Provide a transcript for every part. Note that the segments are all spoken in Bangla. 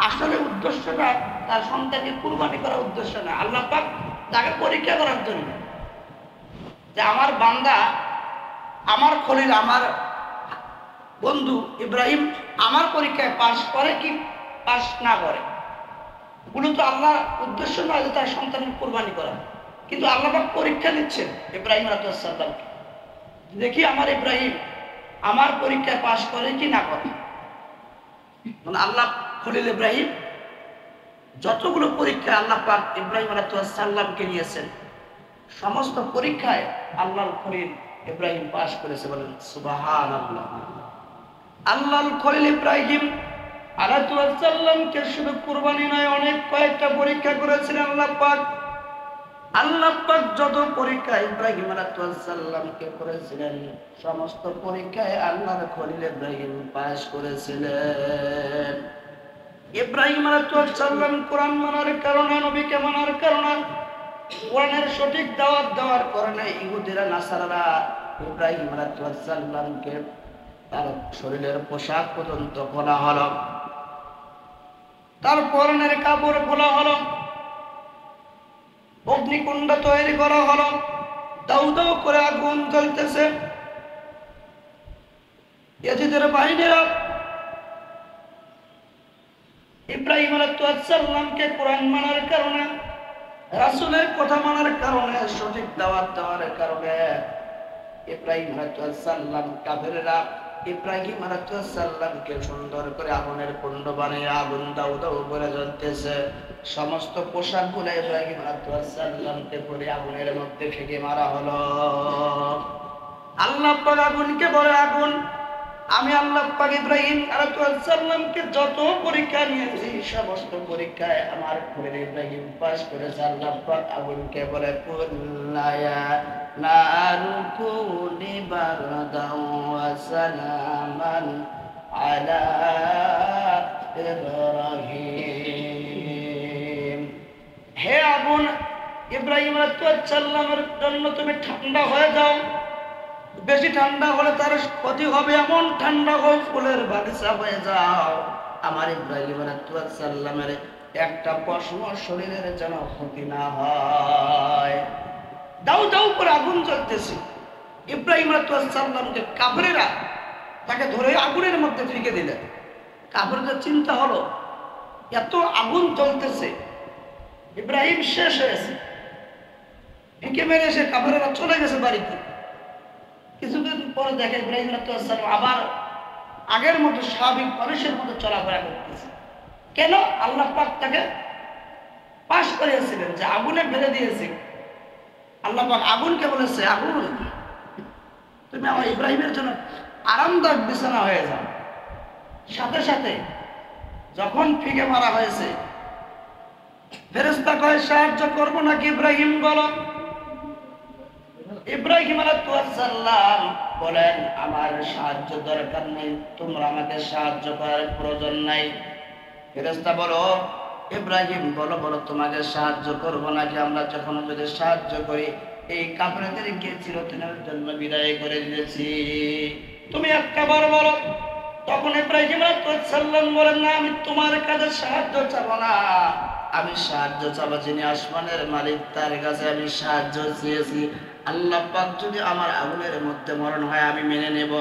আসলে উদ্দেশ্যটা তার সন্তানকে কুরবানি করার উদ্দেশ্য না, আল্লাহ পাক তাকে পরীক্ষা করার জন্য, যে আমার বান্দা, আমার খলিল, আমার বন্ধু ইব্রাহিম আমার পরীক্ষায় পাশ করে কি পাশ না করে। মূলত আল্লাহর উদ্দেশ্য নয় যে তার সন্তানের কুরবানি করা, কিন্তু আল্লাহ পাক পরীক্ষা নিচ্ছেন ইব্রাহিম আলাইহিস সালামকে, দেখি আমার ইব্রাহিম আমার পরীক্ষায় পাশ করে কি না করে। মানে আল্লাহ খলিল ইব্রাহিম যতগুলো পরীক্ষায় আল্লাহ পাক ইব্রাহিম আলাইহিস সালামকে নিয়েছেন, সমস্ত পরীক্ষায় আল্লাহর খলিল ইব্রাহিম পাশ করেছে। বলেন সুবহানাল্লাহ। আল্লাহর খলিল ইব্রাহিম আলাইহিস সালামকে শুধু কুরবানি নয়, অনেক কয়েকটা পরীক্ষা করেছিলেন আল্লাহ পাক। আল্লাহ পাক যত পরীক্ষা ইব্রাহিম আলাইহিস সালামকে করেছিলেন, সমস্ত পরীক্ষায় আল্লাহর খলিল ইব্রাহিম পাশ করেছিলেন। ইব্রাহিম আলাইহিস সালাম কোরআন মানার কারণে, নবীকে মানার কারণে, কোরআনের সঠিক দাওয়াত দেওয়ার কারণে ইহুদিরা নাসারারা ইব্রাহিম আলাইহিস সালামকে তার শরীরের পোশাক পর্যন্ত খোলা হলো, তার পরনের কাপড় খোলা হলো, অগ্নিকুণ্ড তৈরি করা হলো, দাউ দাউ করে আগুন জ্বলতেছে। ইয়াজিদের বাহিনীরা ইব্রাহিম আলাইহিস সালামকে কোরআন মানার কারণে, রাসূলের কথা মানার কারণে, সঠিক দাওয়াত দেওয়ার কারণে ইব্রাহিম আলাইহিস সালাম কাফেররা ইব্রাহিম আলাইহিস সালামকে সুন্দর করে আগুনের কুণ্ড বানিয়ে আগুন দাউ দাউ করে জ্বলতেছে। সমস্ত পোশাকগুলো ইব্রাহিম আলাইহিস সালামকে পরে আগুনের মধ্যে ফেলে মারা হলো। আল্লাহ পাক আগুনকে বলে, আগুন আমি আল্লাহ পাক ইব্রাহিম আলাইহিস সালামকে যত পরীক্ষা নিয়েছি, সমস্ত পরীক্ষায় আমার খলিল ইব্রাহিম পাশ করেছে। আল্লাহ পাক আগুনকে বলে, কুল্লা ইয়া নারু কুনি বারদাও ওয়া সালামান আলা ইব্রাহিম। হে আগুন, ইব্রাহিম আলাইহিস সালামের জন্য তুমি ঠান্ডা হয়ে যাও। বেশি ঠান্ডা হলে তার ক্ষতি হবে, এমন ঠান্ডা হোক ফুলের বাগিচা হয়ে যাও। আমার ইব্রাহিম আলাইহিস সালামের একটা পশম শরীরের যেন ক্ষতি না হয়। দাউ দাউ করে আগুন জ্বলতেছে। ইব্রাহিম আলাইহিস সালামকে কাফেররা তাকে ধরে আগুনের মধ্যে ফেলে দিলেন। কাফেরদের চিন্তা হলো, এত আগুন জ্বলতেছে, ইব্রাহিম শেষ হয়েছে, ফেঁকে মেরে এসে কাফেররা চলে গেছে বাড়িতে। কিছুদিন পরে দেখে ইব্রাহিম আলাইহিস সালাম আবার আগের মতো স্বাভাবিক মানুষের মতো চলাফেরা করতেছে। কেন? আল্লাহ পাক তাকে পাশ করিয়েছিলেন, যে আগুনে ফেলে দিয়েছে। আল্লাহ পাক আগুনকে বলেছে, আগুন তুমি আমার ইব্রাহিমের জন্য আরামদায়ক বিছানা হয়ে যাও। সাথে সাথে যখন ফিকে মারা হয়েছে, ফেরেশতা কয়, সাহায্য করবো নাকি ইব্রাহিম বলো? ইব্রাহিম আলাইহিস সালাম বলেন, আমার সাহায্য দরকার নেই, তোমরা আমাকে সাহায্য করার প্রয়োজন নাই। ফেরেশতা বলো, ইব্রাহিম বলো বলো তোমাকে সাহায্য করবো নাকি? আমরা যখন যদি সাহায্য করি, এই কাফেরদেরকে চিরদিনের জন্য বিদায় করে দিয়েছি, তুমি একটা বার বলো। তখন ইব্রাহিম আলাইহিস সালাম বলেন, না, আমি তোমার কাছে সাহায্য চাবো না, আমি সাহায্য চাবো যিনি আসমানের মালিক, তার কাছে আমি সাহায্য চেয়েছি। আল্লাহ পাক যদি আমার আগুনের মধ্যে মরণ হয় আমি মেনে নেব,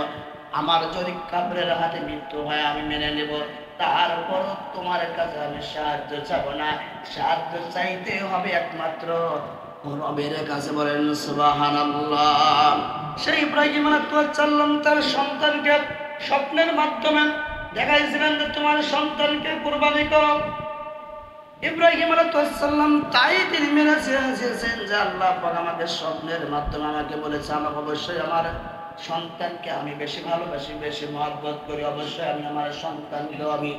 আমার যদি কাফেরের হাতে মৃত্যু হয় আমি মেনে নেব, তারপর তোমার কাছে আমি সাহায্য চাবো না, সাহায্য চাইতে হবে একমাত্র রবের কাছে। বলেন সুবহানাল্লাহ। সেই ইব্রাহিম আলাইহিস সালাম তার সন্তানকে স্বপ্নের মাধ্যমে দেখাইছিলেন যে তোমার সন্তানকে কুরবানি করো। ইব্রাহিম আলাইহিস সালাম তাই তিনি মেনে চেয়েছেন যে আল্লাহ পাক আমাকে স্বপ্নের মাধ্যমে আমাকে বলেছে, আমাকে অবশ্যই আমার সন্তানকে আমি বেশি ভালোবাসি, বেশি মহব্বত করি, অবশ্যই আমি আমার সন্তানকেও আমি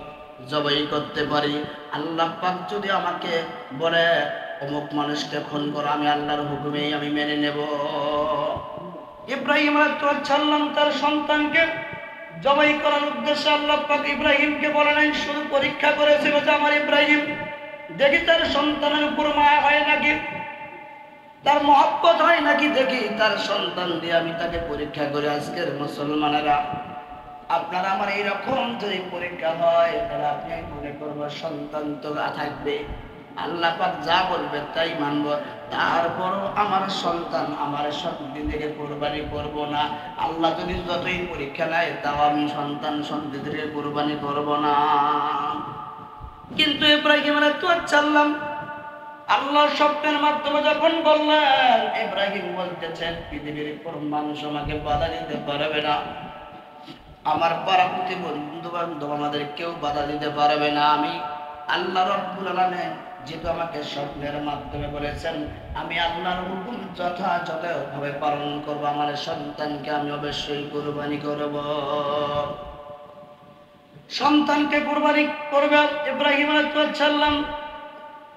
জবাই করতে পারি। আল্লাহ পাক যদি আমাকে বলে অমুক মানুষকে খুন করো, আমি আল্লাহর হুকুমেই আমি মেনে নেব। ইব্রাহিম আলাইহিস সালাম তার সন্তানকে জবাই করার উদ্দেশ্যে আল্লাহ পাক ইব্রাহিমকে বলে নাই, শুধু পরীক্ষা করেছিল যে আমার ইব্রাহিম দেখি তার সন্তানের উপর মায়া হয় নাকি, তার মহব্বত হয় নাকি, দেখি তার সন্তান দিয়ে আমি তাকে পরীক্ষা করে। আজকের মুসলমানেরা আপনার আমার এইরকম যদি পরীক্ষা হয় তাহলে আপনি মনে করবো সন্তান তো থাকবে, আল্লাহ পাক যা বলবে তাই মানবো, তারপরও আমার সন্তান আমার সন্তান থেকে কোরবানি করব না। আল্লাহ যদি যতই পরীক্ষা নেয় তাও আমি সন্তান সন্ততি থেকে কোরবানি করব না। কিন্তু ইব্রাহিম আলাইহিস সালাম আল্লাহর স্বপ্নের মাধ্যমে যখন বললেন, ইব্রাহিম বলতেছেন পৃথিবীর কোন মানুষ আমাকে বাধা দিতে পারবে না, আমার পাড়াপতি বন্ধু বান্ধব আমাদের কেউ বাধা দিতে পারবে না। আমি আল্লাহ রাব্বুল আলামিন যেহেতু আমাকে স্বপ্নের মাধ্যমে বলেছেন, আমি আল্লাহর হুকুম যথাযথভাবে পালন করব, আমার সন্তানকে আমি অবশ্যই কুরবানি করব। সন্তানকে কুরবানি করবে ইব্রাহিম আলাইহিস সালাম।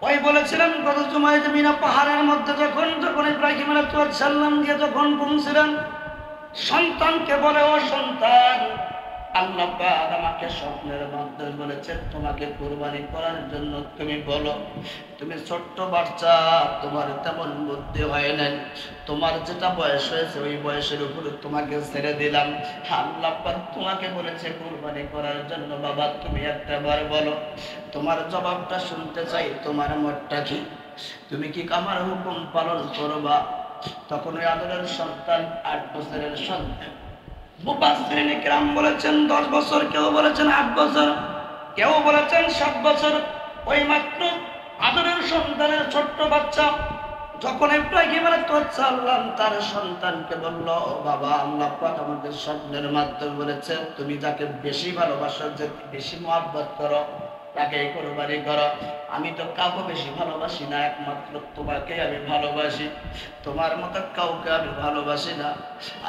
ওই বলেছিলেন গত জুমায় মিনা পাহাড়ের মধ্যে যখন ইব্রাহিম আলাইহিস সালাম গিয়ে যখন পৌঁছলেন, সন্তানকে বলে, ও সন্তান, আল্লাহ পাক আমাকে স্বপ্নের মাধ্যমে বলেছেন তোমাকে কুরবানি করার জন্য। তুমি বলো, তুমি ছোট্ট বাচ্চা, তোমার তেমন বুদ্ধি হয় নাই, তোমার যেটা বয়স হয়েছে ওই বয়সের উপরে তোমাকে ছেড়ে দিলাম। আল্লাহ পাক তোমাকে বলেছে কুরবানি করার জন্য। বাবা তুমি একটা বার বলো, তোমার জবাবটা শুনতে চাই, তোমার মতটা কি, তুমি কি আমার হুকুম পালন করবা? তখন ওই আদরের সন্তান 8 বছরের সন্তান, মুফাসসিরিন কিরাম বলেছেন 10 বছর, কেউ বলেছেন 8 বছর, কেউ বলেছেন 7 বছর। ওই মাত্র আদরের সন্তানের ছোট্ট বাচ্চা যখন ইব্রাহিম আলাইহিস সালাম তার সন্তানকে বলল, বাবা আল্লাহ পাক আমাদের স্বপ্নের মাধ্যমে বলেছে তুমি যাকে বেশি ভালোবাসো, যে বেশি মহব্বত করো তাকে কুরবানি করো। আমি তো কাউকে বেশি ভালোবাসি না, একমাত্র তোমাকে আমি ভালোবাসি, তোমার মতো কাউকে আমি ভালোবাসি না।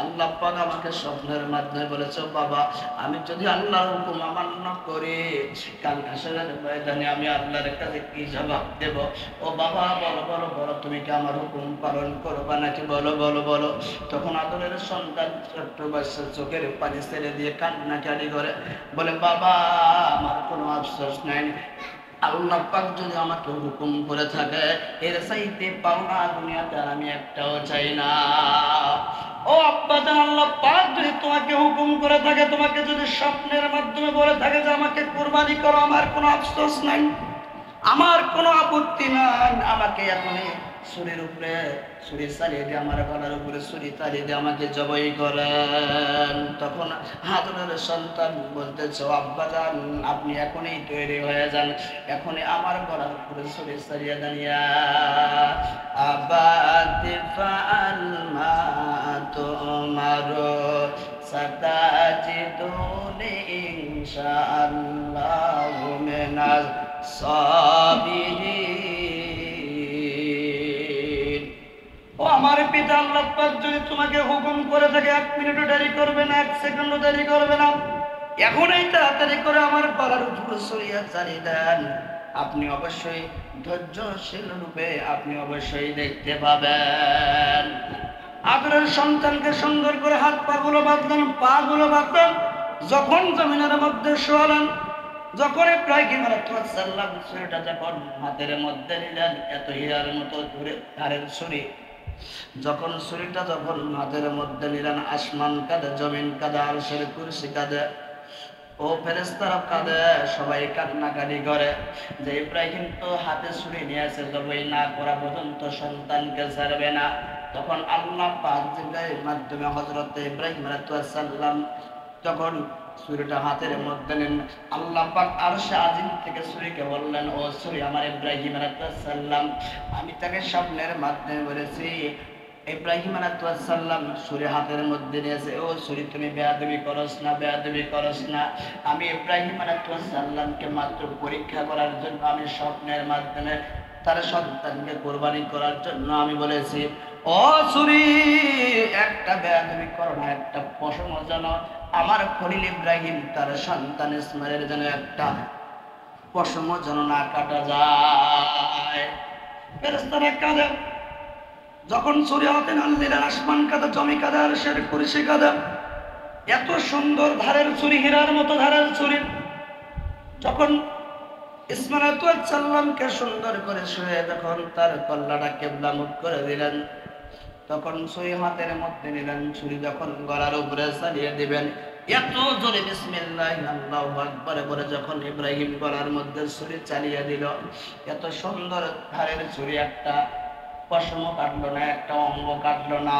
আল্লাহ পাক আমাকে স্বপ্নের মাধ্যমে বলেছে, বাবা আমি যদি আল্লাহর হুকুম অমান্য করি, কাল হাসরের ময়দানে আমি আল্লাহর কাছে কি জবাব দেব? ও বাবা বলো বলো বলো, তুমি কি আমার হুকুম পালন করবা নাকি? বলো বলো বলো। তখন আদরের সন্তান ছোট্ট বাচ্চা চোখের পানি ছেড়ে দিয়ে কান্নাকাটি করে বলে, বাবা আমার কোনো আফসোস নাই, আল্লাহ পাক যদি আমাকে হুকুম করে থাকে এর চাইতে পাওনা দুনিয়াতে আমি একটাও চাই না। ও আব্বা জান, আল্লাহ পাক যদি তোমাকে হুকুম করে থাকে, তোমাকে যদি স্বপ্নের মাধ্যমে বলে থাকে যে আমাকে কুরবানি করো, আমার কোনো আফসোস নাই, আমার কোনো আপত্তি নাই, আমাকে এখনই ছুরির উপরে ছুরি চালিয়ে দিয়ে, আমার গলার উপরে ছুরি চালিয়ে দিয়ে আমাকে জবাই করেন। তখন হাজরের সন্তান বলতেছে, আব্বা জান আপনি এখনই তৈরি হয়ে যান, এখনই আমার গলার উপরে ছুরি চালিয়ে দেন। ইয়া আবাতি ফাআল মা তুমারু সাতাজিদুনি ইনশাআল্লাহু মিনাস সাবিরিন। ও আমার পিতা, আল্লাহ পাক যদি তোমাকে হুকুম করে থাকে 1 মিনিটও দেরি করবে না, 1 সেকেন্ডও দেরি করবে না, এখনই তাড়াতাড়ি করে আমার গলার উপর ছুরিয়া চালিয়ে দেন। আপনি অবশ্যই ধৈর্যশীল রূপে আপনি অবশ্যই দেখতে পাবেন। আদরের সন্তানকে সুন্দর করে হাত পাগুলো বাঁধলেন, পাগুলো বাঁধলেন, যখন জমিনের মধ্যে শোয়ালেন, যখন ইব্রাহিম আলাইহিস সালাম ছুরিটা যখন হাতের মধ্যে নিলেন, এত হীরার মতো ধারের ছুরি, যখন ছুরিটা যখন হাতের মধ্যে নিলেন, আসমান কাঁদে, জমিন কাঁদে, আরশের কুরসি কাঁদে, ও ফেরেশতারা কাঁদে, সবাই কান্নাকাটি করে যে ইব্রাহিম তো হাতে ছুরি নিয়ে আছে, জবাই না করা পর্যন্ত সন্তানকে ছাড়বে না। তখন আল্লাহ পাক জিবরাইলের মাধ্যমে হযরত ইব্রাহিম আলাইহিস সালাম যখন ছুরিটা হাতের মধ্যে নেন, আল্লাহ পাক আরশে আজিম থেকে ছুরিকে বললেন, ও ছুরি আমার ইব্রাহিম আলাইহিস সালাম, আমি তাকে স্বপ্নের মাধ্যমে বলেছি ইব্রাহিম আলাইহিস সালাম ছুরি হাতের মধ্যে নিয়েছে, ও ছুরি তুমি বেয়াদবি করস না, বেয়াদবি করস না। আমি ইব্রাহিম আলাইহিস সালামকে মাত্র পরীক্ষা করার জন্য আমি স্বপ্নের মাধ্যমে তার সন্তানকে কুরবানি করার জন্য আমি বলেছি, ও ছুরি একটা বেয়াদবি করো না, একটা পশম যেন আমার খলিল ইব্রাহিম তার সন্তান ইসমাইলের যেন একটা পশম যেন না কাটা যায়। ফেরেশতারা কাঁদে, যখন ছুরি হাতে নাড়লেন, আসমান কাঁদে, জমি কাঁদে, আরশের কুরসি কাঁদে। এত সুন্দর ধারের ছুরি, হীরার মতো ধারের ছুরি, যখন ইসমাইল আলাইহিস সালামকে সুন্দর করে শুয়ে যখন তার কল্লাটা কিবলা মুখ করে দিলেন, তখন ছুরি হাতের মধ্যে নিলেন, ছুরি যখন গলার উপরে চালিয়ে দিবেন, এত জোরে বিসমিল্লাহ আল্লাহু আকবার বলে যখন ইব্রাহিম গলার মধ্যে ছুরি চালিয়ে দিল, এত সুন্দর ধারের ছুরি, একটা পশম কাটলো না, একটা অঙ্গ কাটলো না।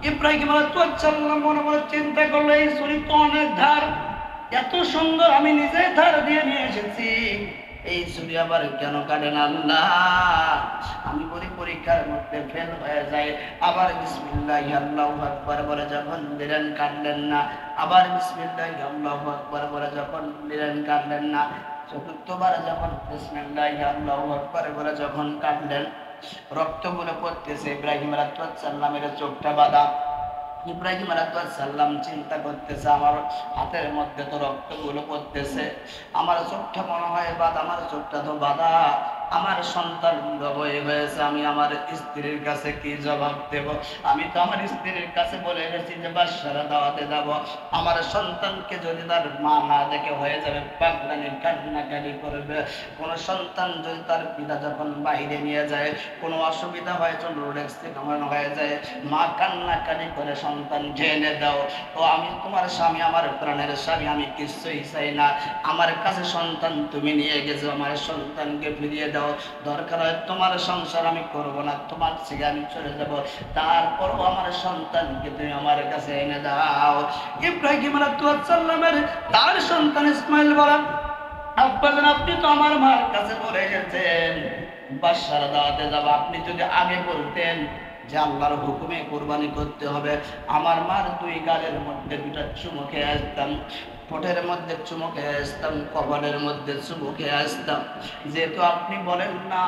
ইব্রাহিম আলাইহিস সালাম মনে মনে চিন্তা করলো, এই ছুরি তো অনেক ধার, এত সুন্দর, আমি নিজে ধার দিয়ে নিয়ে এসেছি, এই ছুরি আবার কেন কাটেন আল্লাহ? আমি বলি পরীক্ষার মধ্যে ফেল হয়ে যায়। আবার বিসমিল্লাহ আল্লাহু আকবার বলে যখন দিলেন, কাটলেন না। আবার বিসমিল্লাহ আল্লাহু আকবার বলে যখন দিলেন, কাটলেন না। চতুর্থবার যখন বিসমিল্লাহ আল্লাহু আকবার বলে যখন কাটলেন, রক্তগুলো পড়তেছে। ইব্রাহিম আলাইহিস সালামের চোখটা বাঁধা। ইব্রাহিম আলাইহিস সালাম চিন্তা করতেছে, আমার হাতের মধ্যে তো রক্তগুলো পড়তেছে, আমার চোখটা মনে হয় বাঁধা, আমার চোখটা তো বাঁধা, আমার সন্তান গর্ভবতী হয়েছে, আমি আমার স্ত্রীর কাছে কি জবাব দেব? আমি তো আমার স্ত্রীর কাছে বলে গেছি যে বাদশারা দাওয়াতে যাব, আমার সন্তানকে যদি তার মা না দেখে হয়ে যাবে পাগলানি, কান্নাকানি করবে। কোন সন্তান যদি তার পিতা যখন বাইরে নিয়ে যায়, কোনো অসুবিধা হয়, চল রোড অ্যাক্সিডেন্ট হয়ে যায়, মা কান্নাকানি করে সন্তানকে এনে দাও। তো আমি তোমার স্বামী, আমার প্রাণের স্বামী, আমি কিছুই চাই না, আমার কাছে সন্তান তুমি নিয়ে গেছো, আমার সন্তানকে ফিরিয়ে দাও। দরকার হয় তোমার সংসার আমি করব না, তোমার থেকে আমি চলে যাব, তারপরও আমার সন্তানকে তুমি আমার কাছে এনে দাও। ইব্রাহিম আলাইহিস সালামের তার সন্তান ইসমাইল বলেন, আব্বাজান আপনি তো আমার মার কাছে বলে গেছেন বাদশার দাওয়াতে যাব, আপনি যদি আগে বলতেন যে আল্লাহর হুকুমে কুরবানি করতে হবে, আমার মার দুই গালের মধ্যে দুটা চুমু খেয়ে আসতাম, ঠোঁটের মধ্যে চুমু খেয়ে আসতাম, কপালের মধ্যে চুমু খেয়ে আসতাম। যেহেতু আপনি বলেন না,